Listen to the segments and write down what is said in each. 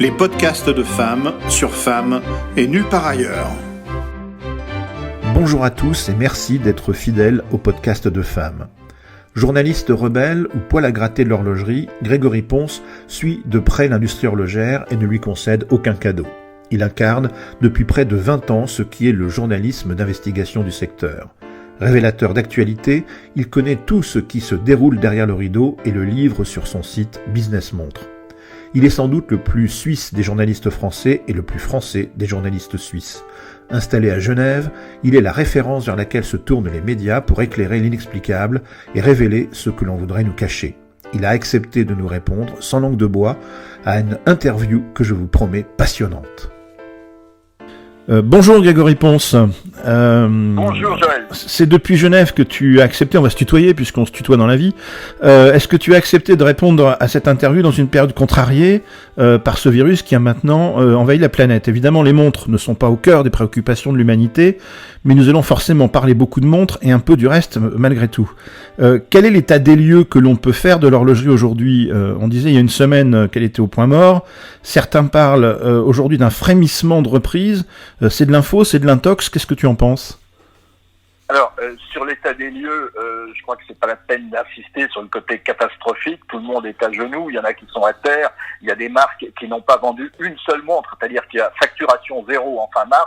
les podcasts de femmes sur femmes et nulle part ailleurs. Bonjour à tous et merci d'être fidèles au podcast de femmes. Journaliste rebelle ou poil à gratter de l'horlogerie, Grégory Ponce suit de près l'industrie horlogère et ne lui concède aucun cadeau. Il incarne depuis près de 20 ans ce qui est le journalisme d'investigation du secteur. Révélateur d'actualité, il connaît tout ce qui se déroule derrière le rideau et le livre sur son site Business Montre. Il est sans doute le plus suisse des journalistes français et le plus français des journalistes suisses. Installé à Genève, il est la référence vers laquelle se tournent les médias pour éclairer l'inexplicable et révéler ce que l'on voudrait nous cacher. Il a accepté de nous répondre, sans langue de bois, à une interview que je vous promets passionnante. Bonjour Grégory Ponce. Bonjour Joël. C'est depuis Genève que tu as accepté, on va se tutoyer puisqu'on se tutoie dans la vie. Est-ce que tu as accepté de répondre à cette interview dans une période contrariée par ce virus qui a maintenant envahi la planète ? Évidemment, les montres ne sont pas au cœur des préoccupations de l'humanité, mais nous allons forcément parler beaucoup de montres et un peu du reste malgré tout. Quel est l'état des lieux que l'on peut faire de l'horlogerie aujourd'hui ? On disait il y a une semaine qu'elle était au point mort. Certains parlent aujourd'hui d'un frémissement de reprise. C'est de l'info, c'est de l'intox, qu'est-ce que tu en penses ? Alors, sur l'état des lieux, je crois que c'est pas la peine d'insister sur le côté catastrophique. Tout le monde est à genoux, il y en a qui sont à terre. Il y a des marques qui n'ont pas vendu une seule montre, c'est-à-dire qu'il y a facturation zéro en fin mars.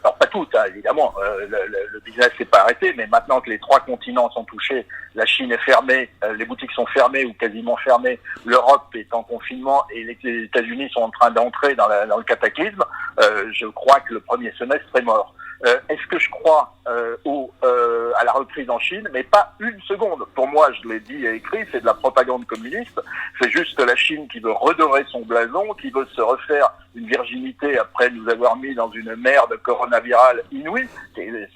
Alors pas toutes, hein, évidemment, le business s'est pas arrêté, mais maintenant que les 3 continents sont touchés, la Chine est fermée, les boutiques sont fermées ou quasiment fermées, l'Europe est en confinement et les États-Unis sont en train d'entrer dans le cataclysme, je crois que le premier semestre est mort. Est-ce que je crois à la reprise en Chine? Mais pas une seconde. Pour moi, je l'ai dit et écrit, c'est de la propagande communiste. C'est juste la Chine qui veut redorer son blason, qui veut se refaire une virginité après nous avoir mis dans une merde coronavirale inouïe.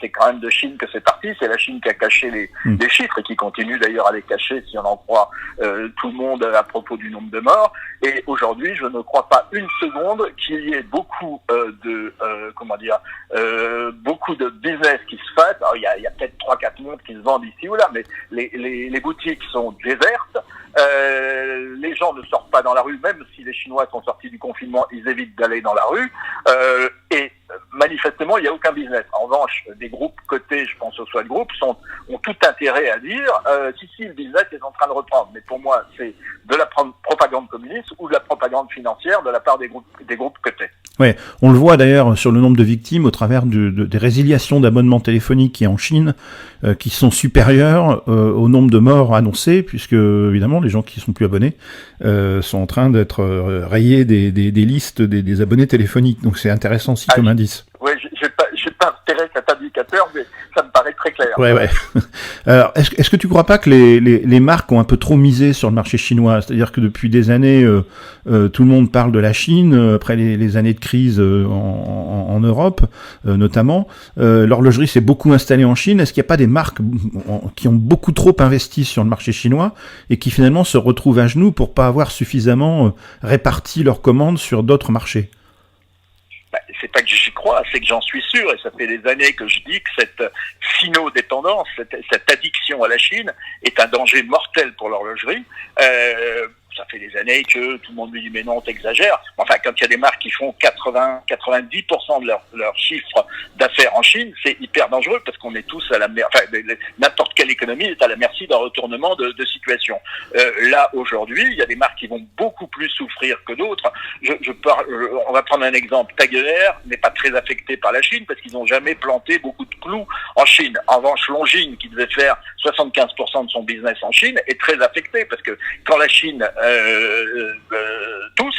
C'est quand même de Chine que c'est parti. C'est la Chine qui a caché les chiffres et qui continue d'ailleurs à les cacher, si on en croit tout le monde à propos du nombre de morts. Et aujourd'hui, je ne crois pas une seconde qu'il y ait beaucoup beaucoup de business qui se fasse. Alors, il y a peut-être 3-4 montres qui se vendent ici ou là, mais les boutiques sont désertes. Les gens ne sortent pas dans la rue, même si les Chinois sont sortis du confinement, ils évitent d'aller dans la rue. Et manifestement, il n'y a aucun business. En revanche, des groupes cotés, je pense au Swatch Group, ont tout intérêt à dire si le business est en train de reprendre. Mais pour moi, c'est de la propagande communiste ou de la propagande financière de la part des groupes cotés. Ouais, on le voit d'ailleurs sur le nombre de victimes au travers des résiliations d'abonnements téléphoniques qui en Chine, qui sont supérieures au nombre de morts annoncés, puisque évidemment les gens qui sont plus abonnés sont en train d'être rayés des listes des abonnés téléphoniques. Donc c'est intéressant aussi comme indice. Oui, j'ai pas repéré cet indicateur, mais ça me paraît très clair. Ouais. Alors, est-ce que tu crois pas que les marques ont un peu trop misé sur le marché chinois ? C'est-à-dire que depuis des années, tout le monde parle de la Chine, après les années de crise en Europe, notamment. L'horlogerie s'est beaucoup installée en Chine. Est-ce qu'il n'y a pas des marques qui ont beaucoup trop investi sur le marché chinois et qui finalement se retrouvent à genoux pour pas avoir suffisamment réparti leurs commandes sur d'autres marchés ? C'est pas que j'y crois, c'est que j'en suis sûr, et ça fait des années que je dis que cette sino-dépendance, cette addiction à la Chine est un danger mortel pour l'horlogerie. Ça fait des années que tout le monde me dit mais non, t'exagères. Enfin, quand il y a des marques qui font 90% de leur chiffre d'affaires en Chine, c'est hyper dangereux parce qu'on est tous à la merci. Enfin, n'importe quelle économie est à la merci d'un retournement de situation. Là aujourd'hui, il y a des marques qui vont beaucoup plus souffrir que d'autres. On va prendre un exemple. Tag Heuer n'est pas très affecté par la Chine parce qu'ils n'ont jamais planté beaucoup de clous en Chine. En revanche, Longines, qui devait faire 75% de son business en Chine, est très affecté parce que quand la Chine tous,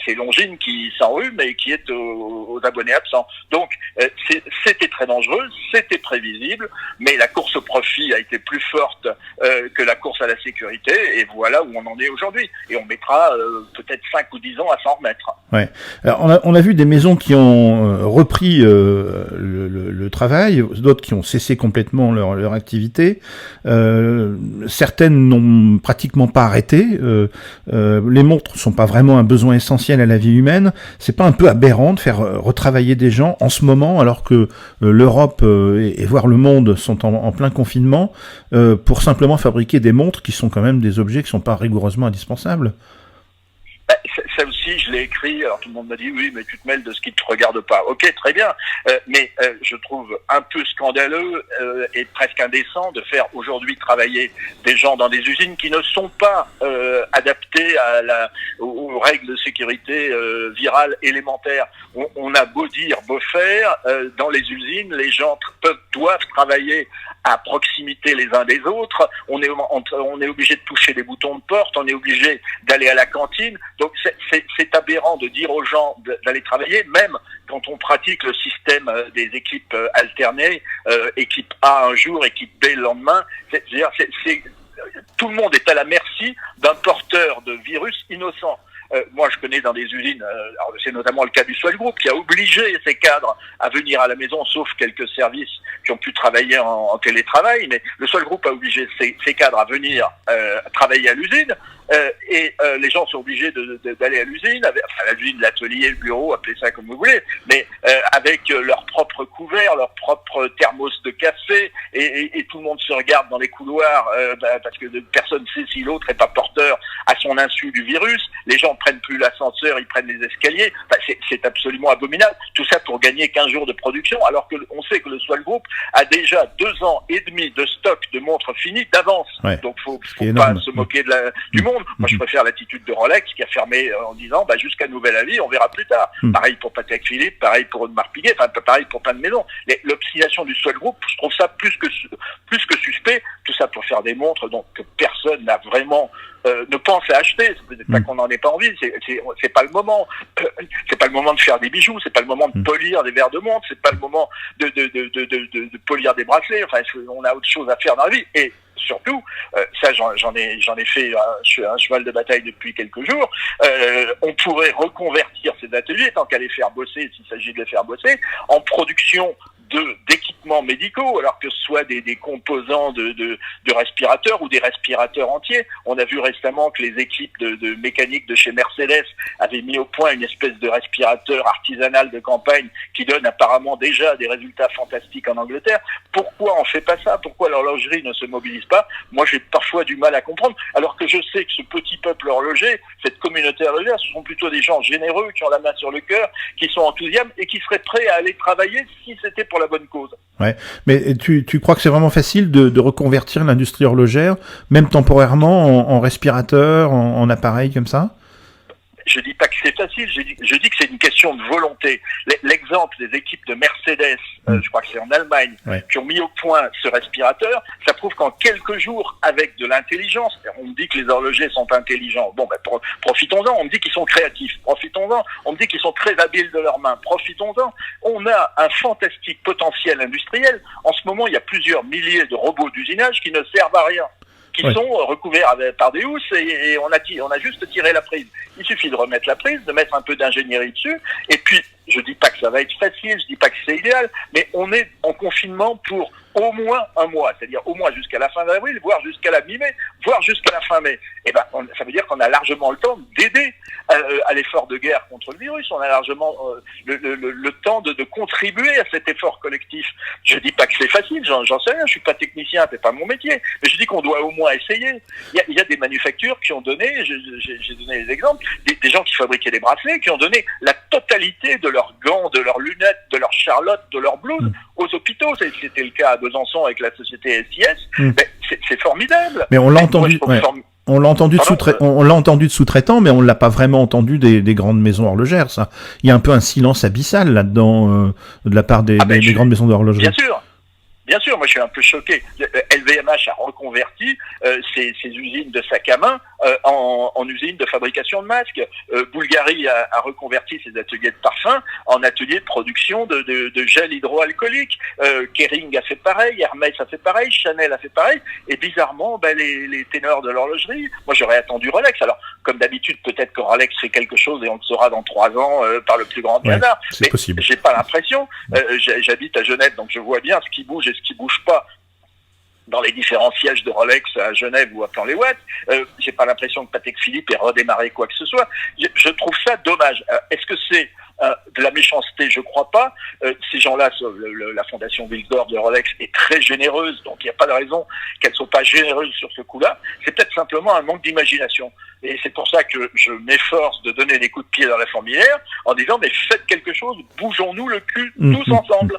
c'est Longines qui s'enrhume et qui est aux abonnés absents. Donc c'était très dangereux, c'était prévisible, mais la course au profit a été plus forte que la course à la sécurité, et voilà où on en est aujourd'hui. Et on mettra peut-être 5 ou 10 ans à s'en remettre. Ouais. Alors on a vu des maisons qui ont repris le travail, d'autres qui ont cessé complètement leur activité. Certaines n'ont pratiquement pas arrêté. Les montres sont pas vraiment un besoin essentiel à la vie humaine. C'est pas un peu aberrant de faire retravailler des gens en ce moment alors que l'Europe et voire le monde sont en plein confinement pour simplement fabriquer des montres qui sont quand même des objets qui sont pas rigoureusement indispensables? Ça aussi, si, je l'ai écrit, alors tout le monde m'a dit oui, mais tu te mêles de ce qui ne te regarde pas. Ok, très bien, mais je trouve un peu scandaleux et presque indécent de faire aujourd'hui travailler des gens dans des usines qui ne sont pas adaptées aux règles de sécurité virale élémentaires. On a beau dire, beau faire, dans les usines, les gens doivent travailler à proximité les uns des autres. On est obligé de toucher des boutons de porte, on est obligé d'aller à la cantine. Donc c'est aberrant de dire aux gens d'aller travailler, même quand on pratique le système des équipes alternées, équipe A un jour, équipe B le lendemain. Tout le monde est à la merci d'un porteur de virus innocent. Moi, je connais dans des usines, c'est notamment le cas du Swell Group, qui a obligé ses cadres à venir à la maison, sauf quelques services qui ont pu travailler en télétravail, mais le Swell Group a obligé ses cadres à venir travailler à l'usine, et les gens sont obligés d'aller à l'usine, à l'usine, l'atelier, le bureau, appelez ça comme vous voulez, mais avec leur propre couvert, leur propre thermos de café, et tout le monde se regarde dans les couloirs parce que personne ne sait si l'autre est pas porteur à son insu du virus. Les gens prennent plus l'ascenseur, ils prennent les escaliers. C'est absolument abominable. Tout ça pour gagner 15 jours de production, alors que on sait que le Swell Group a déjà 2 ans et demi de stock de montres finies d'avance. Ouais. Donc faut pas se moquer du monde. Moi, je préfère l'attitude de Rolex qui a fermé en disant jusqu'à nouvel avis, on verra plus tard. Pareil pour Patek Philippe, pareil pour Audemars Piguet, pareil pour plein de maisons. L'obstination du Swell Group, je trouve ça plus que suspect. Tout ça pour faire des montres donc que personne n'a vraiment ne pense à acheter. C'est peut-être pas qu'on n'en ait pas envie. C'est pas le moment. C'est pas le moment de faire des bijoux. C'est pas le moment de polir des verres de montre. C'est pas le moment de polir des bracelets. Enfin, on a autre chose à faire dans la vie. Et surtout, ça j'en ai fait un cheval de bataille depuis quelques jours, on pourrait reconvertir ces ateliers, tant qu'à les faire bosser, s'il s'agit de les faire bosser, en production d'équipements médicaux, alors que ce soit des composants de respirateurs ou des respirateurs entiers. On a vu récemment que les équipes de mécanique de chez Mercedes avaient mis au point une espèce de respirateur artisanal de campagne qui donne apparemment déjà des résultats fantastiques en Angleterre. Pourquoi on fait pas ça? Pourquoi l'horlogerie ne se mobilise pas? Moi, j'ai parfois du mal à comprendre, alors que je sais que ce petit peuple horloger, cette communauté horlogère, ce sont plutôt des gens généreux, qui ont la main sur le cœur, qui sont enthousiastes et qui seraient prêts à aller travailler si c'était pour la bonne cause. Ouais, mais tu crois que c'est vraiment facile de reconvertir l'industrie horlogère, même temporairement, en respirateur, en appareil comme ça? Je dis pas que c'est facile, je dis que c'est une question de volonté. L'exemple des équipes de Mercedes, je crois que c'est en Allemagne, qui ont mis au point ce respirateur, ça prouve qu'en quelques jours, avec de l'intelligence, on me dit que les horlogers sont intelligents, profitons-en, on me dit qu'ils sont créatifs, profitons-en, on me dit qu'ils sont très habiles de leurs mains, profitons-en. On a un fantastique potentiel industriel. En ce moment, il y a plusieurs milliers de robots d'usinage qui ne servent à rien, qui sont recouverts par des housses et on a juste tiré la prise. Il suffit de remettre la prise, de mettre un peu d'ingénierie dessus, et puis je dis pas que ça va être facile, je dis pas que c'est idéal, mais on est en confinement pour au moins un mois, c'est-à-dire au moins jusqu'à la fin d'avril, voire jusqu'à la mi-mai, voire jusqu'à la fin mai. Et ça veut dire qu'on a largement le temps d'aider à l'effort de guerre contre le virus. On a largement le temps de contribuer à cet effort collectif. Je dis pas que c'est facile, j'en sais rien, je suis pas technicien, c'est pas mon métier, mais je dis qu'on doit au moins essayer. Il y a des manufactures qui ont donné, j'ai donné des exemples, des gens qui fabriquaient des bracelets, qui ont donné la totalité de leurs gants, de leurs lunettes, de leurs charlottes, de leurs blouses aux hôpitaux. C'était le cas à Besançon avec la société SIS. Mais c'est formidable. Mais on l'a entendu. On l'a entendu de sous-traitants, mais on l'a pas vraiment entendu des grandes maisons horlogères. Ça, il y a un peu un silence abyssal là-dedans de la part des grandes maisons d'horlogerie. Bien sûr, moi je suis un peu choqué. LVMH a reconverti ses usines de sacs à main en usines de fabrication de masques. Bulgarie a reconverti ses ateliers de parfum en ateliers de production de gel hydroalcoolique. Kering a fait pareil, Hermès a fait pareil, Chanel a fait pareil. Et bizarrement, les ténors de l'horlogerie, moi j'aurais attendu Rolex. Alors, comme d'habitude, peut-être que Rolex fait quelque chose et on le saura dans 3 ans par le plus grand des hasards. C'est possible. J'ai pas l'impression. J'habite à Genève, donc je vois bien ce qui bouge et ce qui bouge pas dans les différents sièges de Rolex à Genève ou à Plan-les-Ouates. J'ai pas l'impression que Patek Philippe ait redémarré quoi que ce soit. Je trouve ça dommage. Est-ce que c'est De la méchanceté, je crois pas. Ces gens-là, la fondation Wilsdorf de Rolex est très généreuse, donc il n'y a pas de raison qu'elle soit pas généreuse sur ce coup-là. C'est peut-être simplement un manque d'imagination. Et c'est pour ça que je m'efforce de donner des coups de pied dans la fourmilière en disant mais faites quelque chose, bougeons-nous le cul tous ensemble.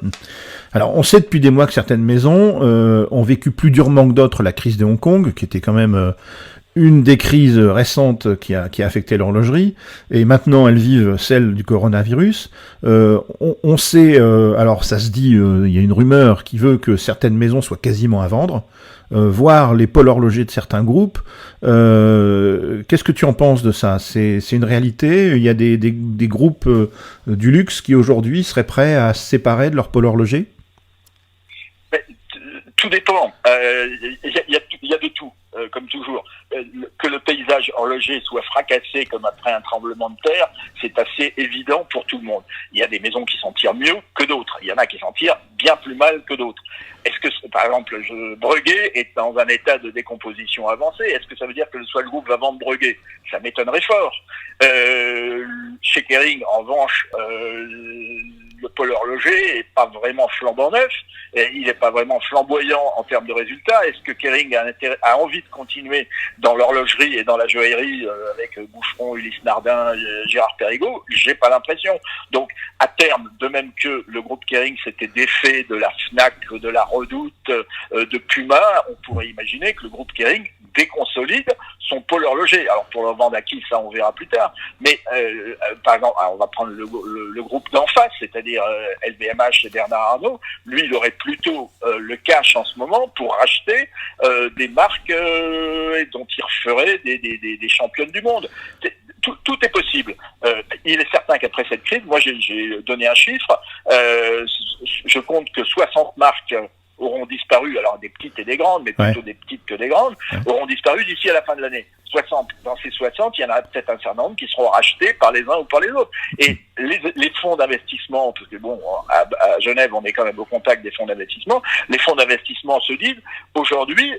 Alors on sait depuis des mois que certaines maisons ont vécu plus durement que d'autres la crise de Hong Kong, qui était quand même une des crises récentes qui a affecté l'horlogerie, et maintenant elles vivent celle du coronavirus. On sait, alors ça se dit, il y a une rumeur qui veut que certaines maisons soient quasiment à vendre, voire les pôles horlogers de certains groupes. Qu'est-ce que tu en penses de ça ? C'est une réalité ? Il y a des groupes du luxe qui aujourd'hui seraient prêts à se séparer de leur pôle horloger ? Tout dépend. Il y a de tout, comme toujours. Que le paysage horloger soit fracassé comme après un tremblement de terre, c'est assez évident pour tout le monde. Il y a des maisons qui s'en tirent mieux que d'autres. Il y en a qui s'en tirent bien plus mal que d'autres. Est-ce que, par exemple, Breguet est dans un état de décomposition avancé? Est-ce que ça veut dire que le Swatch Group va vendre Breguet? Ça m'étonnerait fort. Chez Kering, en revanche, le pôle horloger est pas vraiment flambant neuf, et il n'est pas vraiment flamboyant en termes de résultats. Est-ce que Kering a envie de continuer dans l'horlogerie et dans la joaillerie avec Boucheron, Ulysse Nardin, Gérard Perregaux? J'ai pas l'impression. Donc, à terme, de même que le groupe Kering s'était défait de la Fnac, de la Redoute, de Puma, on pourrait imaginer que le groupe Kering déconsolide son pôle horloger. Alors pour le vendre à qui, ça on verra plus tard. Mais par exemple, on va prendre le groupe d'en face, c'est-à-dire LVMH et Bernard Arnault. Lui, il aurait plutôt le cash en ce moment pour racheter des marques dont il referait des championnes du monde. Tout est possible. Il est certain qu'après cette crise, moi j'ai donné un chiffre, je compte que 60 marques auront disparu, alors des petites et des grandes, mais plutôt des petites que des grandes, auront disparu d'ici à la fin de l'année. 60. Dans ces 60, il y en a peut-être un certain nombre qui seront rachetés par les uns ou par les autres. Et les fonds d'investissement, parce que bon, à Genève, on est quand même au contact des fonds d'investissement, les fonds d'investissement se disent, aujourd'hui,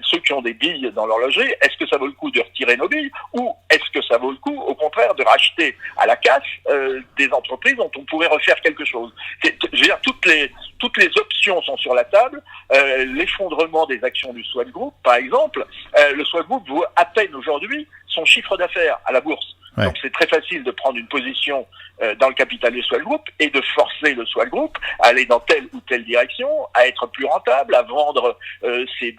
ceux qui ont des billes dans l'horlogerie, est-ce que ça vaut le coup de retirer nos billes, ou est-ce que ça vaut le coup, au contraire, de racheter à la casse des entreprises dont on pourrait refaire quelque chose? Je veux dire, toutes les options sont sur la table. L'effondrement des actions du Swatch Group, par exemple, le Swatch Group vaut à peine aujourd'hui son chiffre d'affaires à la bourse. Ouais. Donc c'est très facile de prendre une position dans le capital du Swatch Group et de forcer le Swatch Group à aller dans telle ou telle direction, à être plus rentable, à vendre ses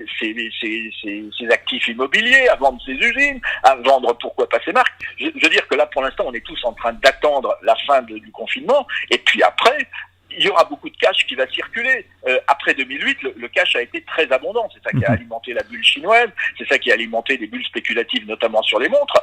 actifs immobiliers, à vendre ses usines, à vendre pourquoi pas ses marques. Je veux dire que là pour l'instant on est tous en train d'attendre la fin du confinement, et puis après il y aura beaucoup de cash qui va circuler. Après 2008, le cash a été très abondant. C'est ça qui a alimenté la bulle chinoise, c'est ça qui a alimenté des bulles spéculatives, notamment sur les montres.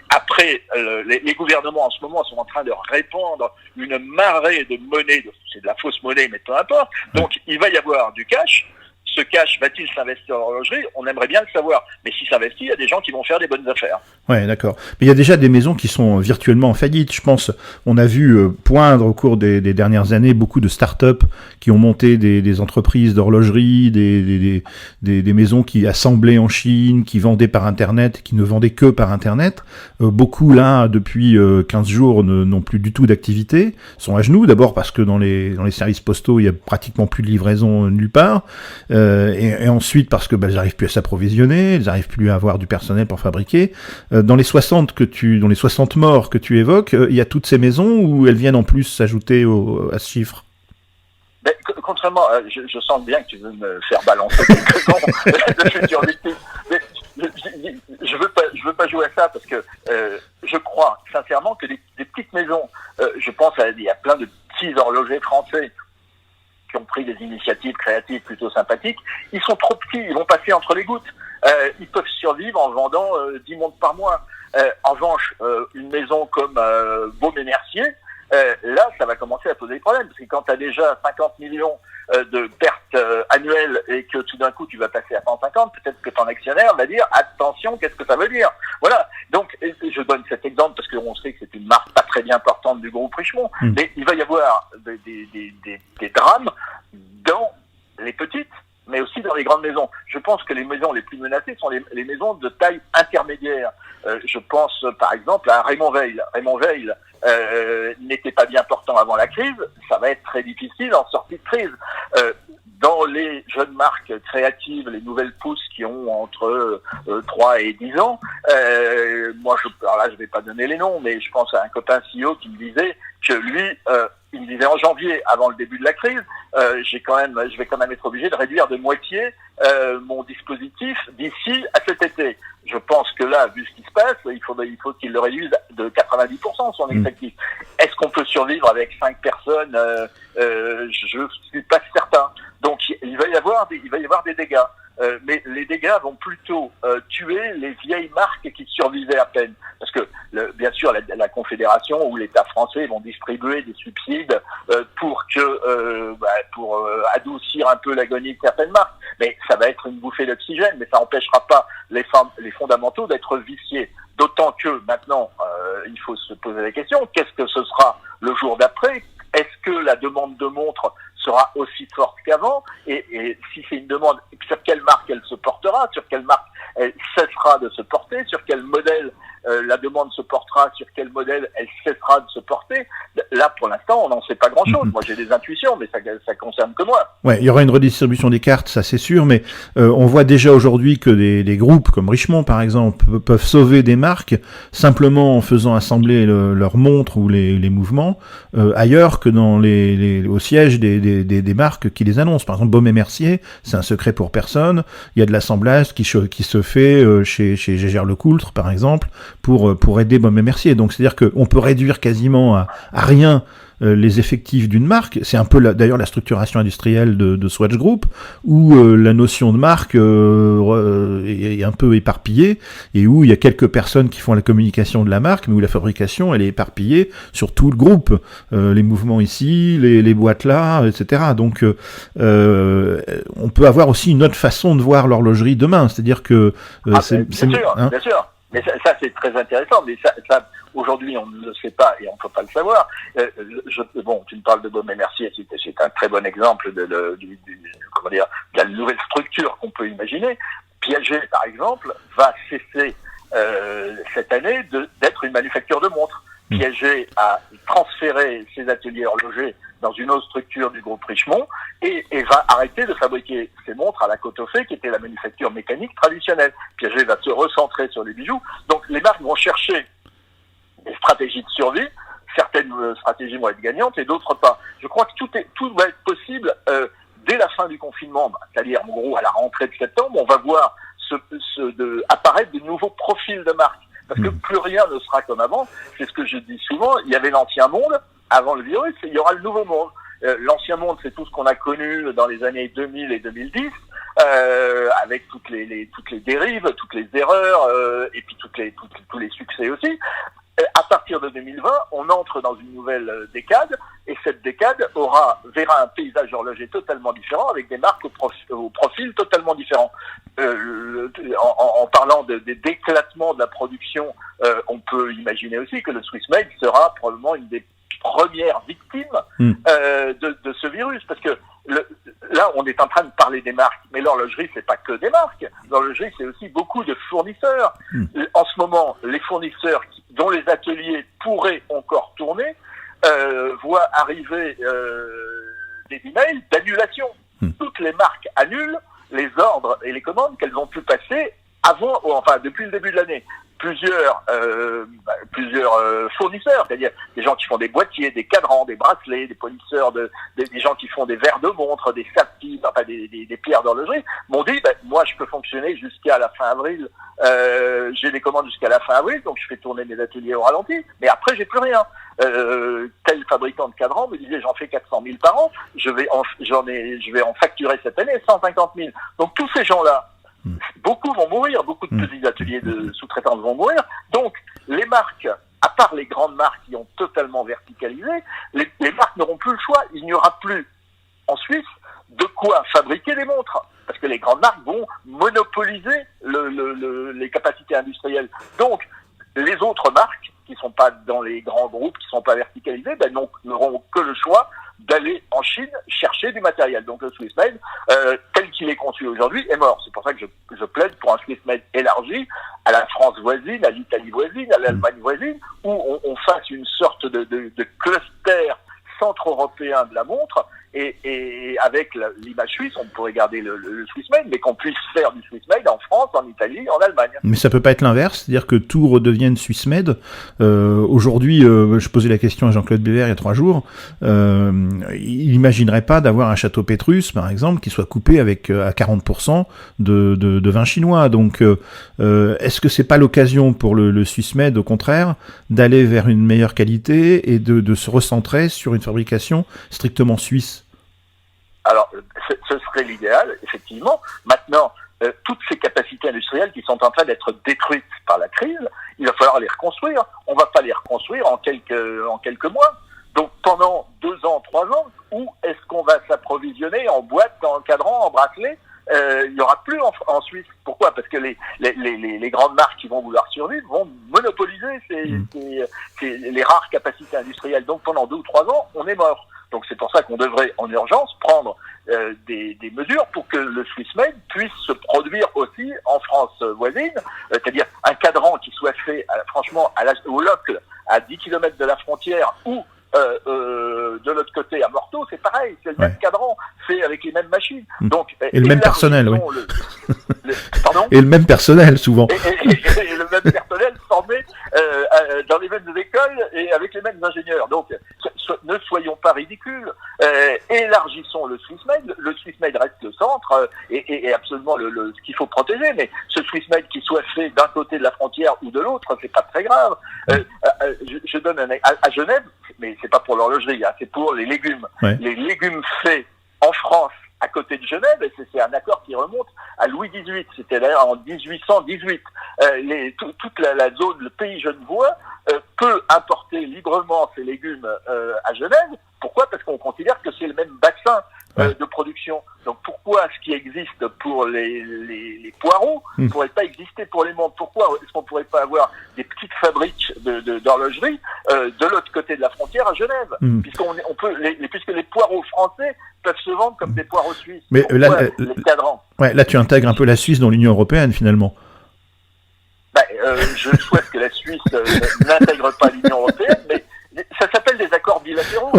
Après, les gouvernements en ce moment sont en train de répandre une marée de monnaie, c'est de la fausse monnaie, mais peu importe. Donc, il va y avoir du cash. Ce cash va-t-il s'investir en horlogerie? On aimerait bien le savoir. Mais s'il s'investit, il y a des gens qui vont faire des bonnes affaires. Ouais, d'accord. Mais il y a déjà des maisons qui sont virtuellement en faillite. Je pense, on a vu poindre au cours des dernières années beaucoup de start-up qui ont monté des entreprises d'horlogerie, des maisons qui assemblaient en Chine, qui vendaient par Internet, qui ne vendaient que par Internet. Beaucoup, là, depuis 15 jours, n'ont plus du tout d'activité, sont à genoux. D'abord parce que dans les services postaux, il y a pratiquement plus de livraison nulle part. Et ensuite parce que elles n'arrivent plus à s'approvisionner, elles n'arrivent plus à avoir du personnel pour fabriquer. Dans les 60 morts que tu évoques, il y a toutes ces maisons où elles viennent en plus s'ajouter à ce chiffre. Mais, contrairement, je sens bien que tu veux me faire balancer quelques noms de futures victimes. Mais je veux pas jouer à ça parce que je crois sincèrement que des petites maisons, je pense il y a plein de petits horlogers français qui ont pris des initiatives créatives plutôt sympathiques, ils sont trop petits, ils vont passer entre les gouttes. Ils peuvent survivre en vendant 10 montres par mois. En revanche, une maison comme Baume & Mercier, là, ça va commencer à poser des problèmes, parce que quand tu as déjà 50 millions de pertes annuelles et que tout d'un coup tu vas passer à 150, peut-être que ton actionnaire va dire attention, qu'est-ce que ça veut dire? Voilà. Donc je donne cet exemple parce qu'on sait que c'est une marque pas très bien portante du groupe Richemont, mais il va y avoir des drames dans les petites, mais aussi dans les grandes maisons. Je pense que les maisons les plus menacées sont les maisons de taille intermédiaire. Je pense par exemple à Raymond Veil. Raymond Veil n'était pas bien portant avant la crise, ça va être très difficile en sortie de crise. Dans les jeunes marques créatives, les nouvelles pousses qui ont entre 3 et 10 ans, alors là je vais pas donner les noms, mais je pense à un copain CEO qui me disait que lui, il me disait en janvier, avant le début de la crise, je vais quand même être obligé de réduire de moitié mon dispositif d'ici à cet été. Je pense que là, vu ce qui se passe, il faut qu'il le réduise de 90% son effectif. Est-ce qu'on peut survivre avec 5 personnes je suis pas certain. Donc il va y avoir des dégâts. Mais les dégâts vont plutôt tuer les vieilles marques qui survivaient à peine. Parce que, bien sûr, la Confédération ou l'État français vont distribuer des subsides pour adoucir un peu l'agonie de certaines marques. Mais ça va être une bouffée d'oxygène, mais ça n'empêchera pas les fondamentaux d'être viciés. D'autant que maintenant, il faut se poser la question, qu'est-ce que ce sera le jour d'après ? Est-ce que la demande de montres sera aussi forte qu'avant, et si c'est une demande, sur quelle marque elle se portera, sur quelle marque elle cessera de se porter, sur quel modèle la demande se portera, sur quel modèle elle cessera de se porter. Là, pour l'instant, on n'en sait pas grand-chose. Moi, j'ai des intuitions, mais ça concerne que moi. Ouais, il y aura une redistribution des cartes, ça c'est sûr, mais on voit déjà aujourd'hui que des groupes comme Richemont, par exemple, peuvent sauver des marques simplement en faisant assembler leurs montres ou les mouvements ailleurs que au siège des marques qui les annoncent. Par exemple, Baume & Mercier, c'est un secret pour personne. Il y a de l'assemblage qui se fait chez Gégère Lecoultre, par exemple, pour aider Baume & Mercier. Donc c'est-à-dire qu'on peut réduire quasiment à rien les effectifs d'une marque. C'est un peu d'ailleurs la structuration industrielle de Swatch Group, où la notion de marque est un peu éparpillée, et où il y a quelques personnes qui font la communication de la marque, mais où la fabrication elle est éparpillée sur tout le groupe, les mouvements ici, les boîtes là, etc. Donc on peut avoir aussi une autre façon de voir l'horlogerie demain, c'est-à-dire que bien sûr. Mais ça c'est très intéressant, mais ça aujourd'hui on ne le sait pas et on ne peut pas le savoir. Tu me parles de Baume & Mercier, c'est un très bon exemple de la nouvelle structure qu'on peut imaginer. Piaget, par exemple, va cesser cette année d'être une manufacture de montres. Piaget a transféré ses ateliers horlogers dans une autre structure du groupe Richemont et va arrêter de fabriquer ses montres à la Côte-aux-Fées, qui était la manufacture mécanique traditionnelle. Piaget va se recentrer sur les bijoux. Donc les marques vont chercher des stratégies de survie. Certaines stratégies vont être gagnantes et d'autres pas. Je crois que tout va être possible dès la fin du confinement, c'est-à-dire en gros à la rentrée de septembre, on va voir apparaître de nouveaux profils de marques. Parce que plus rien ne sera comme avant. C'est ce que je dis souvent. Il y avait l'ancien monde avant le virus, et il y aura le nouveau monde. L'ancien monde, c'est tout ce qu'on a connu dans les années 2000 et 2010, avec toutes les dérives, toutes les erreurs, et puis tous les succès aussi. À partir de 2020, on entre dans une nouvelle décade, et cette décade verra un paysage horloger totalement différent, avec des marques au profil totalement différent. En parlant d'éclatement de la production, on peut imaginer aussi que le Swiss Made sera probablement une des premières victimes de ce virus, parce que là on est en train de parler des marques, mais l'horlogerie c'est pas que des marques, l'horlogerie c'est aussi beaucoup de fournisseurs. En ce moment, les fournisseurs dont les ateliers pourraient encore tourner voient arriver des emails d'annulation. Toutes les marques annulent les ordres et les commandes qu'elles ont pu passer depuis le début de l'année. Plusieurs fournisseurs, c'est-à-dire des gens qui font des boîtiers, des cadrans, des bracelets, des polisseurs, des gens qui font des verres de montre, des sapis, des pierres d'horlogerie, m'ont dit moi je peux fonctionner jusqu'à la fin avril, j'ai des commandes jusqu'à la fin avril, donc je fais tourner mes ateliers au ralenti, mais après j'ai plus rien. Tel fabricant de cadrans me disait j'en fais 400 000 par an, je vais en facturer cette année 150 000. Donc tous ces gens-là, beaucoup vont mourir, beaucoup de petits ateliers de sous-traitance vont mourir. Donc, les marques, à part les grandes marques qui ont totalement verticalisé, les marques n'auront plus le choix. Il n'y aura plus, en Suisse, de quoi fabriquer des montres. Parce que les grandes marques vont monopoliser les capacités industrielles. Donc, les autres marques, qui ne sont pas dans les grands groupes, qui ne sont pas verticalisées, n'auront que le choix d'aller en Chine chercher du matériel. Donc le Swiss Made, tel qu'il est conçu aujourd'hui, est mort. C'est pour ça que je plaide pour un Swiss Made élargi à la France voisine, à l'Italie voisine, à l'Allemagne voisine, où on fasse une sorte de cluster centre-européen de la montre, et avec l'image suisse, on pourrait garder le Swiss Made, mais qu'on puisse faire du Swiss Made en France, en Italie, en Allemagne. Mais ça peut pas être l'inverse, c'est-à-dire que tout redevienne Swiss Made. Aujourd'hui, je posais la question à Jean-Claude Bévert il y a 3 jours, il imaginerait pas d'avoir un château Pétrus, par exemple, qui soit coupé avec à 40% de vin chinois. Donc, est-ce que c'est pas l'occasion pour le Swiss Made, au contraire, d'aller vers une meilleure qualité et de se recentrer sur une fabrication strictement suisse? Alors, ce serait l'idéal, effectivement. Maintenant, toutes ces capacités industrielles qui sont en train d'être détruites par la crise, il va falloir les reconstruire. On va pas les reconstruire en quelques mois. Donc, pendant 2 ans, 3 ans, où est-ce qu'on va s'approvisionner en boîtes, en cadrans, en bracelets? Il n'y aura plus en Suisse. Pourquoi? Parce que les grandes marques qui vont vouloir survivre vont monopoliser les rares capacités industrielles. Donc, pendant 2 ou 3 ans, on est mort. Donc c'est pour ça qu'on devrait en urgence prendre des mesures pour que le Swiss Made puisse se produire aussi en France voisine, c'est-à-dire un cadran qui soit fait franchement au Locle, à 10 km de la frontière, ou de l'autre côté à Morteau, c'est pareil, c'est le même cadran, fait avec les mêmes machines. Donc, et le même personnel, oui. Pardon ? Et le même personnel, souvent. Et le même personnel formé dans les mêmes écoles et avec les mêmes ingénieurs. Donc, ne soyons pas ridicules. Élargissons le Swiss Made. Le Swiss Made reste le centre et absolument ce qu'il faut protéger. Mais ce Swiss Made qui soit fait d'un côté de la frontière ou de l'autre, c'est pas très grave. Je donne à Genève, mais c'est pas pour l'horlogerie, hein, c'est pour les légumes. Ouais. Les légumes faits en France, à côté de Genève, et c'est un accord qui remonte à Louis XVIII, c'était d'ailleurs en 1818. Toute la zone, le pays genevois, peut importer librement ses légumes à Genève. Pourquoi? Parce qu'on considère que c'est le même bassin de production. Donc pourquoi ce qui existe pour les poireaux ne pourrait pas exister pour les montres? Pourquoi est-ce qu'on ne pourrait pas avoir des petites fabriques d'horlogerie de l'autre côté de la frontière à Genève? Puisque les poireaux français peuvent se vendre comme des poireaux suisses. Mais là, les cadrans. Ouais, là tu intègres un peu la Suisse dans l'Union européenne finalement. Je souhaite que la Suisse n'intègre pas l'Union européenne, mais ça s'appelle des accords bilatéraux.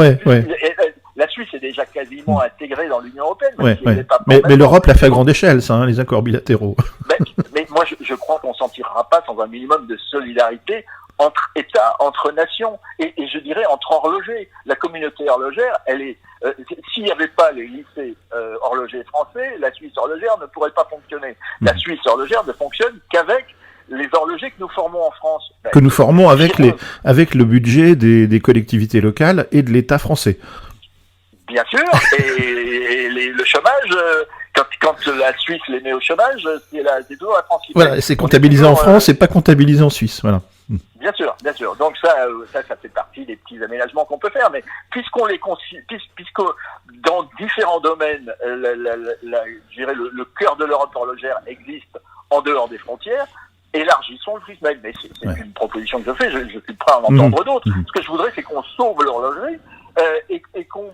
La Suisse est déjà quasiment intégrée dans l'Union européenne. Mais l'Europe l'a fait à grande échelle, ça, les accords bilatéraux. Mais moi, je crois qu'on s'en tirera pas sans un minimum de solidarité entre États, entre nations, et je dirais entre horlogers. La communauté horlogère, elle est... s'il n'y avait pas les lycées horlogers français, la Suisse horlogère ne pourrait pas fonctionner. La Suisse horlogère ne fonctionne qu'avec les horlogers que nous formons en France. Que nous formons avec le budget des collectivités locales et de l'État français. Bien sûr, et le chômage, quand la Suisse les met au chômage, c'est toujours la France qui paye. Voilà, c'est comptabilisé en France et pas comptabilisé en Suisse, voilà. Bien sûr. Donc ça fait partie des petits aménagements qu'on peut faire, mais puisque dans différents domaines, je dirais le cœur de l'Europe horlogère existe en dehors des frontières, élargissons le Swiss Made. Mais c'est une proposition que je fais, je suis prêt à en entendre d'autres. Ce que je voudrais, c'est qu'on sauve l'horlogerie et qu'on